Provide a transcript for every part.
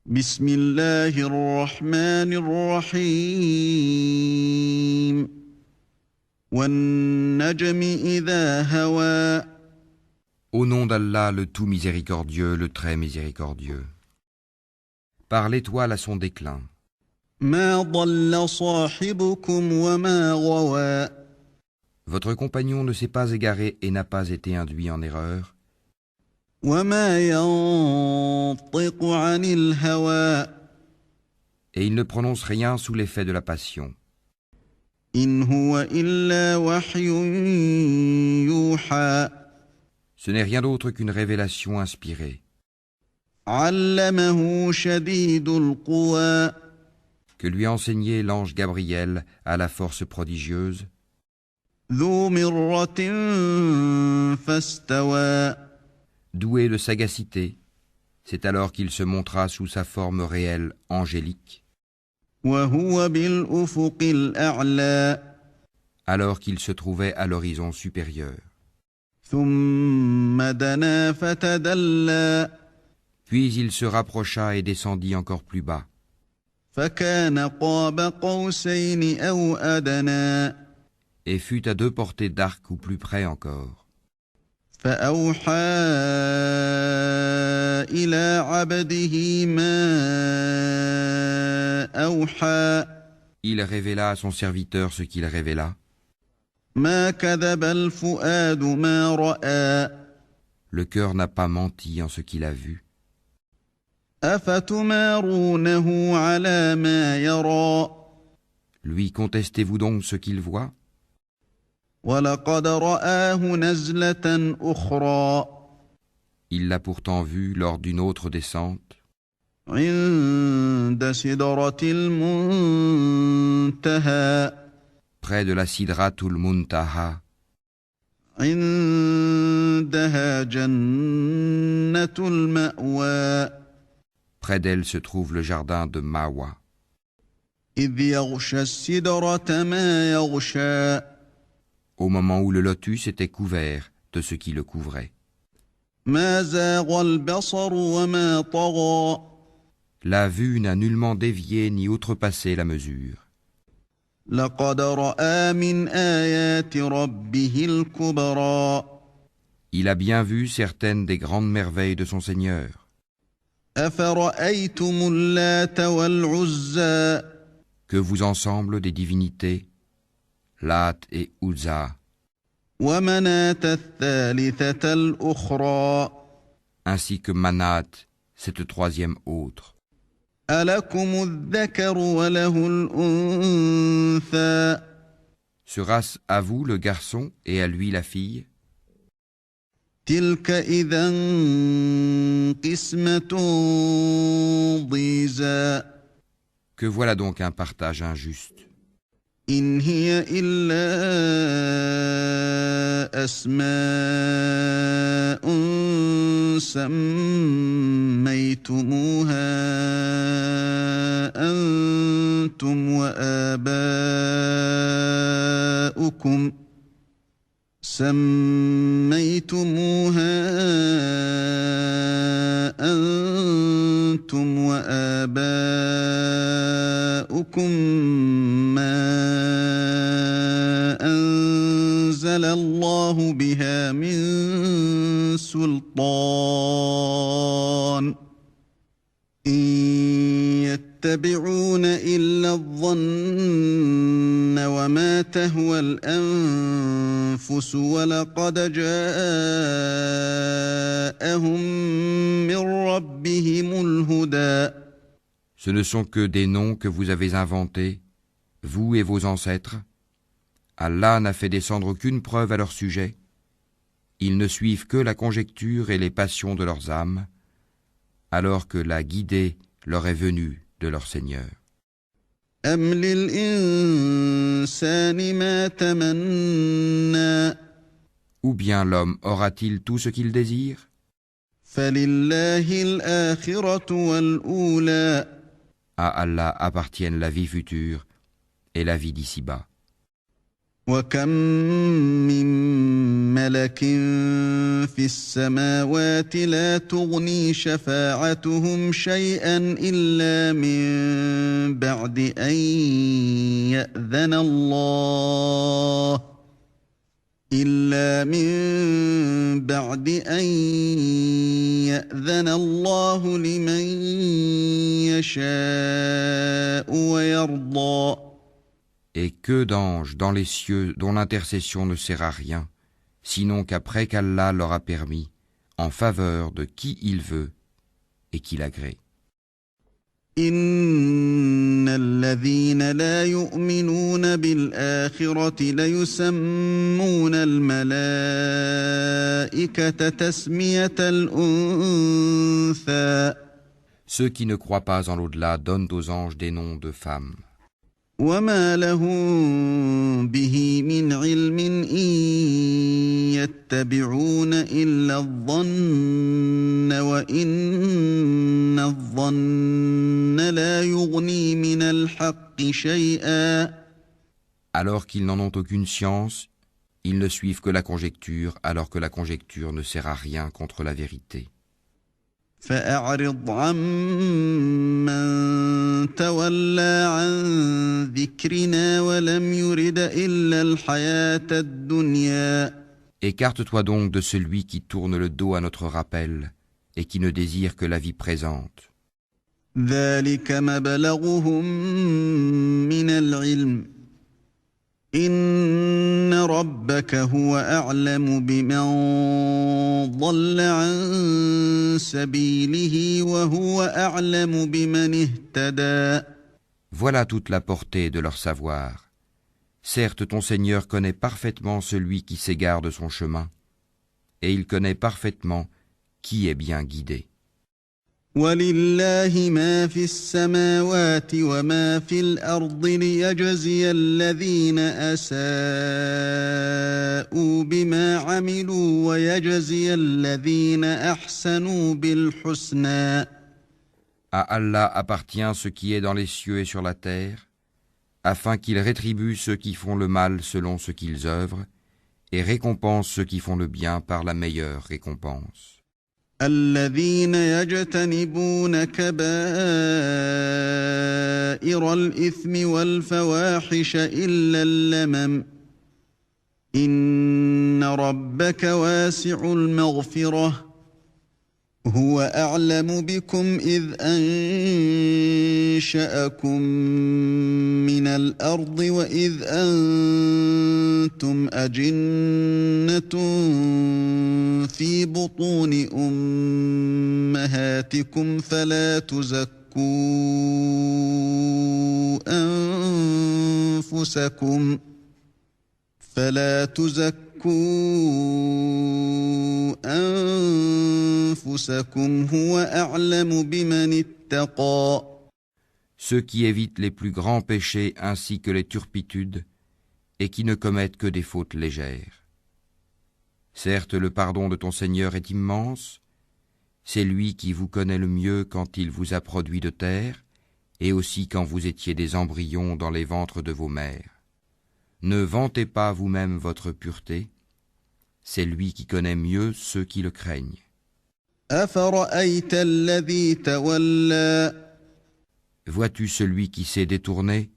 بسم الله الرحمن الرحيم والنجم إذا هوى Au nom d'Allah, le tout miséricordieux, le très miséricordieux. Par l'étoile à son déclin. ما ضل صاحبكم وما غوى Votre compagnon ne s'est pas égaré et n'a pas été induit en erreur. وما ينطق عن الهوى Et il ne prononce rien sous l'effet de la passion. إن هو إلا وحي يوحى Ce n'est rien d'autre qu'une révélation inspirée, علمه شديد القوى que lui a enseigné l'ange Gabriel à la force prodigieuse, ذو مرة فاستوى doué de sagacité. C'est alors qu'il se montra sous sa forme réelle angélique, وهو بالأفق الأعلى alors qu'il se trouvait à l'horizon supérieur. ثم دنا فتدلى Puis il se rapprocha et descendit encore plus bas. فكان قاب قوسين أو أدنى Et fut à 2 portées d'arc ou plus près encore. فأوحى إلى عبده ما أوحى Il révéla à son serviteur ce qu'il révéla. ما كذب الفؤاد ما رأى Le cœur n'a pas menti en ce qu'il a vu. أفتمارونه على ما يرى Lui contestez-vous donc ce qu'il voit? ولقد رآه نزلة أخرى Il l'a pourtant vu lors d'une autre descente, عند سدرة المنتهى près de la Sidratul Muntaha. عندها جنة المأوى Près d'elle se trouve le jardin de Mawa. إذ يغشى السدرة ما يغشى Au moment où le lotus était couvert de ce qui le couvrait. ما زاغ البصر وما طغى La vue n'a nullement dévié ni outrepassé la mesure. لقد رأى من آيات ربه الكبرى Il a bien vu certaines des grandes merveilles de son Seigneur. أفرأيتم اللات والعزى Que vous ensemble des divinités, Lat et Uzza, ومناة الثالثة الأخرى ainsi que Manat, cette troisième autre. ألكم الذكر وله الأنثى Sera-ce à vous le garçon et à lui la fille? تلك إذا قسمة ضيزى Que voilà donc un partage injuste. إن هي إلا أسماء سميتموها أنتم وآباؤكم ما أنزل الله بها من سلطان إن يتبعون إلا الظن وما تهوى الأنفس ولقد جاءهم من ربهم الهدى Ce ne sont que des noms que vous avez inventés, vous et vos ancêtres. Allah n'a fait descendre aucune preuve à leur sujet. Ils ne suivent que la conjecture et les passions de leurs âmes, alors que la guidée leur est venue de leur Seigneur. أم للإنسان ما تمنى Ou bien l'homme aura-t-il tout ce qu'il désire? فلله الآخرة والأولى À Allah appartiennent la vie future et la vie d'ici-bas. وكم من ملك في السماوات لا تغني شفاعتهم شيئا إلا من بعد أن يأذن الله لمن يشاء ويرضى. Et que d'anges dans les cieux dont l'intercession ne sert à rien, sinon qu'après qu'Allah leur a permis, en faveur de qui il veut et qu'il agrée. إن الذين لا يؤمنون بالآخرة ليسمون الملائكة تسمية الأنثى. Ceux qui ne croient pas en l'au-delà donnent aux anges des noms de femmes. وما لهم به من علم إن يتبعون إلا الظن وإن الظن لا يغني من الحق شيئا. Alors qu'ils n'en ont aucune science, ils ne suivent que la conjecture, alors que la conjecture ne sert à rien contre la vérité. فأعرض عمن تولى عن ذكرنا ولم يرد إلا الحياة الدنيا. Écarte-toi donc de celui qui tourne le dos à notre rappel et qui ne désire que la vie présente. ذلك مبلغهم من العلم إن ربك هو أعلم بمن ضل عن سبيله وهو أعلم بمن اهتدى. Voilà toute la portée de leur savoir. Certes, ton Seigneur connaît parfaitement celui qui s'égare de son chemin, et il connaît parfaitement qui est bien guidé. ولله ما في السماوات وما في الأرض ليجزي الذين أساءوا بما عملوا ويجزي الذين أحسنوا بالحسنى. À Allah appartient ce qui est dans les cieux et sur la terre, afin qu'il rétribue ceux qui font le mal selon ce qu'ils œuvrent, et récompense ceux qui font le bien par la meilleure récompense. الذين يجتنبون كبائر الإثم والفواحش إلا اللمم إن ربك واسع المغفرة هو أعلم بكم إذ أنشأكم من الأرض وإذ أنتم أجنة في بطون أمهاتكم فلا تزكوا أنفسكم هو أعلم بمن اتقى. Ceux qui évitent les plus grands péchés ainsi que les turpitudes et qui ne commettent que des fautes légères. Certes, le pardon de ton Seigneur est immense, c'est lui qui vous connaît le mieux quand il vous a produit de terre et aussi quand vous étiez des embryons dans les ventres de vos mères. Ne vantez pas vous-même votre pureté, c'est lui qui connaît mieux ceux qui le craignent. أفرأيت الذي تولى Vois-tu celui qui s'est détourné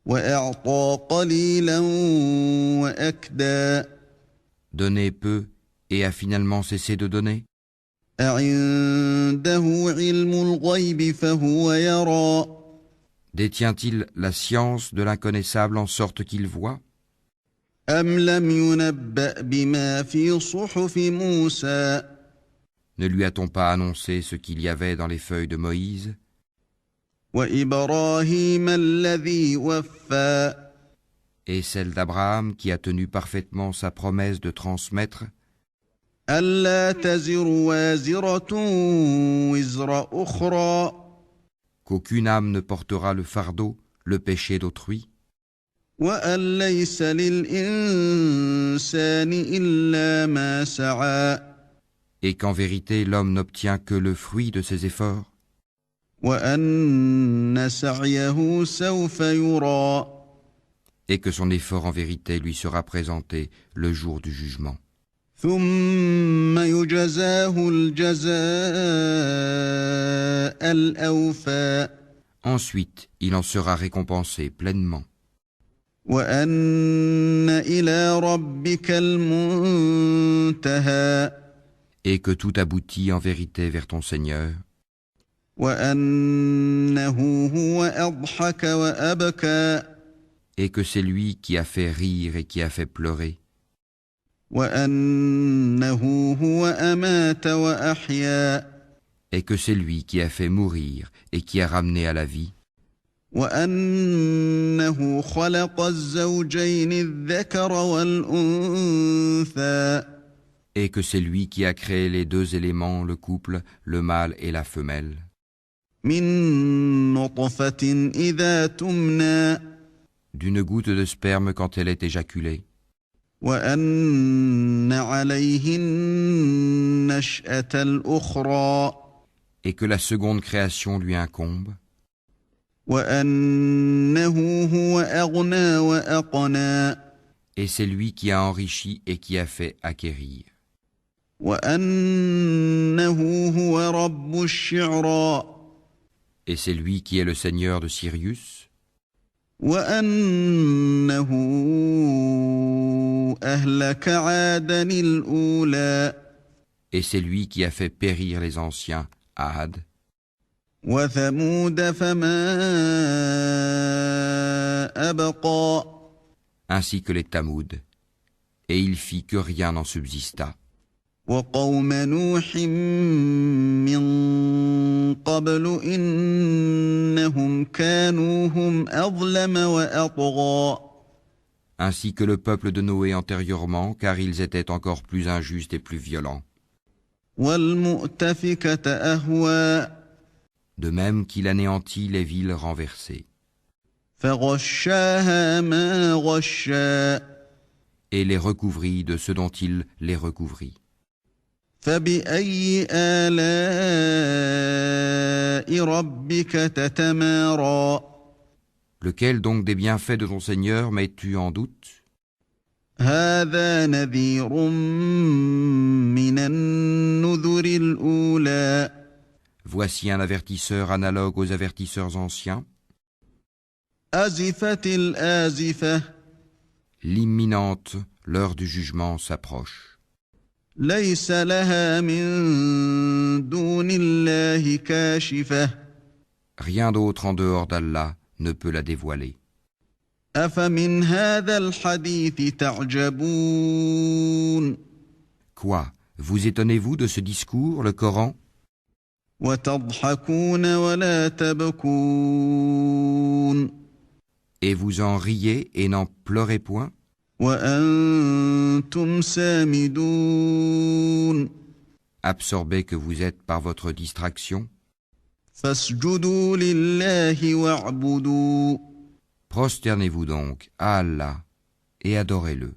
وأعطى قليلا وأكدى donné peu et a finalement cessé de donner? أعنده علم الغيب فهو يرى Détient-il la science de l'inconnaissable en sorte qu'il voit? أم لم ينبأ بما في صحف موسى Ne lui a-t-on pas annoncé ce qu'il y avait dans les feuilles de Moïse وإبراهيم الذي وفى et celle d'Abraham qui a tenu parfaitement sa promesse de transmettre? ألا تزر وازرة وزر أخرى Qu'aucune âme ne portera le fardeau, le péché d'autrui, وأن ليس للإنسان إلا ما سعى et qu'en vérité l'homme n'obtient que le fruit de ses efforts, وأن سعيه سوف يرى et que son effort en vérité lui sera présenté le jour du jugement. ثم يجزاه الجزاء الأوفى Ensuite, il en sera récompensé pleinement. وأن إلى ربك المنتهى Et que tout aboutit en vérité vers ton Seigneur, وأنه هو أضحك وأبكى et que c'est lui qui a fait rire et qui a fait pleurer, وأنه هو أمات وأحيا et que c'est lui qui a fait mourir et qui a ramené à la vie, وأنه خلق الزوجين الذكر والأنثى et que c'est lui qui a créé les deux éléments, le couple, le mâle et la femelle, من نطفة إذا تمنى d'une goutte de sperme quand elle est éjaculée, وأن عليه النشأة الأخرى et que la seconde création lui incombe, وأنه هو أغنى وأقنى et c'est lui qui a enrichi et qui a fait acquérir, وأنه هو رب الشعرى et c'est lui qui est le Seigneur de Sirius, وأنه أهلك عادا الأولى et c'est lui qui a fait périr les anciens, Ad, وثمود فما أبقى ainsi que les Tamouds, et il fit que rien n'en subsista, وقوم نوح من قبل إنهم كانوا هم أظلم وأطغى ainsi que le peuple de Noé antérieurement, car ils étaient encore plus injustes et plus violents, والمؤتفكة أهوى de même qu'il anéantit les villes renversées, فغشاها ما غشا et les recouvrit de ce dont il les recouvrit. فبأي آلاء ربك تتمارى Lequel donc des bienfaits de ton Seigneur mets-tu en doute? هذا نذير من النذر الأولى Voici un avertisseur analogue aux avertisseurs anciens. أزفت الآزفة L'imminente, l'heure du jugement s'approche. ليس لها من دون الله كاشفة Rien d'autre en dehors d'Allah ne peut la dévoiler. أفمن هذا الحديث تعجبون Quoi? Vous étonnez-vous de ce discours, le Coran? وتضحكون ولا تبكون Et vous en riez et n'en pleurez point? وأنتم سامدون Absorbés que vous êtes par votre distraction, فاسجدوا لله واعبدوا prosternez-vous donc à Allah et adorez-le.